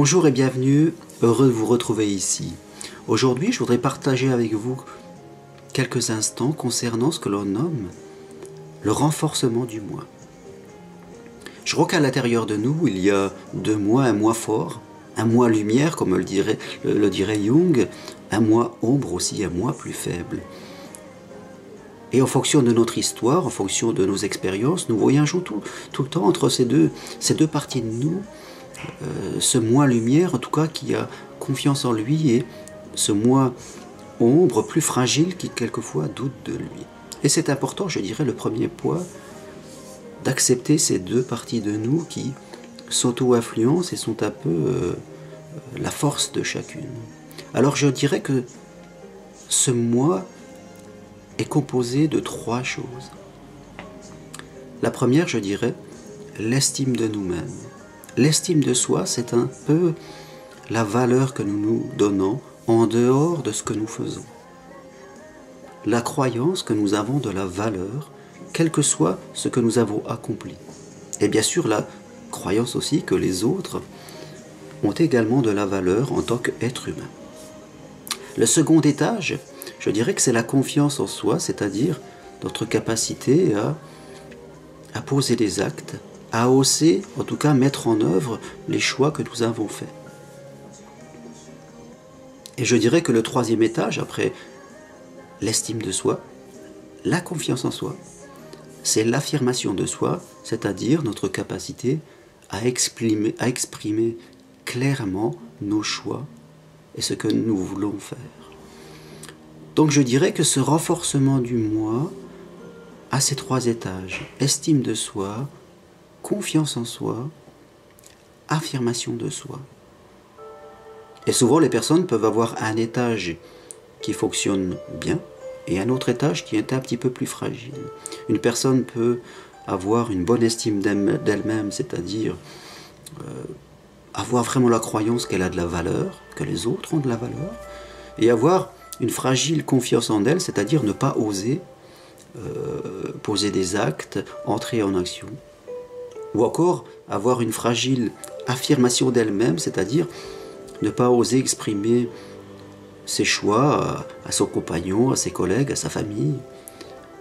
Bonjour et bienvenue, heureux de vous retrouver ici. Aujourd'hui, je voudrais partager avec vous quelques instants concernant ce que l'on nomme le renforcement du moi. Je crois qu'à l'intérieur de nous, il y a deux moi, un moi fort, un moi lumière, comme le dirait Jung, un moi ombre aussi, un moi plus faible. Et en fonction de notre histoire, en fonction de nos expériences, nous voyageons tout le temps entre ces deux parties de nous, ce moi lumière, en tout cas, qui a confiance en lui, et ce moi ombre, plus fragile, qui quelquefois doute de lui. Et c'est important, je dirais, le premier point, d'accepter ces deux parties de nous qui s'auto-influencent et sont un peu la force de chacune. Alors je dirais que ce moi est composé de trois choses. La première, je dirais, l'estime de nous-mêmes. L'estime de soi, c'est un peu la valeur que nous nous donnons en dehors de ce que nous faisons. La croyance que nous avons de la valeur, quel que soit ce que nous avons accompli. Et bien sûr, la croyance aussi que les autres ont également de la valeur en tant qu'être humain. Le second étage, je dirais que c'est la confiance en soi, c'est-à-dire notre capacité à poser des actes, à oser, en tout cas, mettre en œuvre les choix que nous avons faits. Et je dirais que le troisième étage, après l'estime de soi, la confiance en soi, c'est l'affirmation de soi, c'est-à-dire notre capacité à exprimer clairement nos choix et ce que nous voulons faire. Donc je dirais que ce renforcement du moi a ces trois étages: estime de soi, confiance en soi, affirmation de soi. Et souvent les personnes peuvent avoir un étage qui fonctionne bien et un autre étage qui est un petit peu plus fragile. Une personne peut avoir une bonne estime d'elle-même, c'est-à-dire avoir vraiment la croyance qu'elle a de la valeur, que les autres ont de la valeur, et avoir une fragile confiance en elle, c'est-à-dire ne pas oser poser des actes, entrer en action. Ou encore avoir une fragile affirmation d'elle-même, c'est-à-dire ne pas oser exprimer ses choix à son compagnon, à ses collègues, à sa famille,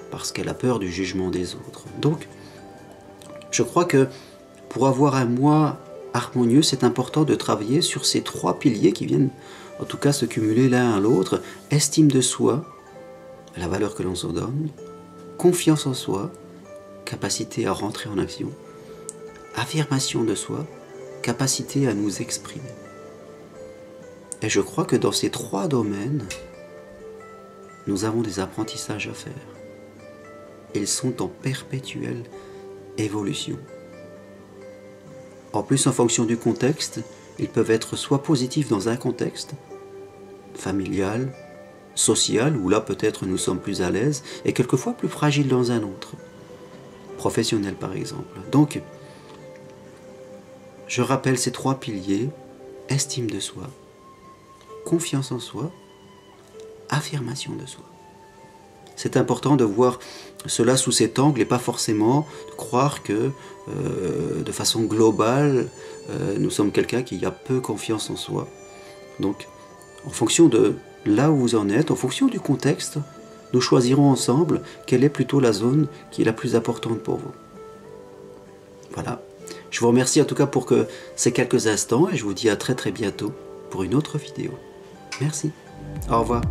parce qu'elle a peur du jugement des autres. Donc, je crois que pour avoir un moi harmonieux, c'est important de travailler sur ces trois piliers qui viennent en tout cas se cumuler l'un à l'autre: estime de soi, la valeur que l'on se donne, confiance en soi, capacité à rentrer en action, affirmation de soi, capacité à nous exprimer. Et je crois que dans ces trois domaines, nous avons des apprentissages à faire. Ils sont en perpétuelle évolution. En plus, en fonction du contexte, ils peuvent être soit positifs dans un contexte familial, social, où là peut-être nous sommes plus à l'aise, et quelquefois plus fragiles dans un autre, professionnel par exemple. Donc, je rappelle ces trois piliers: estime de soi, confiance en soi, affirmation de soi. C'est important de voir cela sous cet angle et pas forcément de croire que de façon globale, nous sommes quelqu'un qui a peu confiance en soi. Donc, en fonction de là où vous en êtes, en fonction du contexte, nous choisirons ensemble quelle est plutôt la zone qui est la plus importante pour vous. Voilà. Je vous remercie en tout cas pour ces quelques instants et je vous dis à très bientôt pour une autre vidéo. Merci. Au revoir.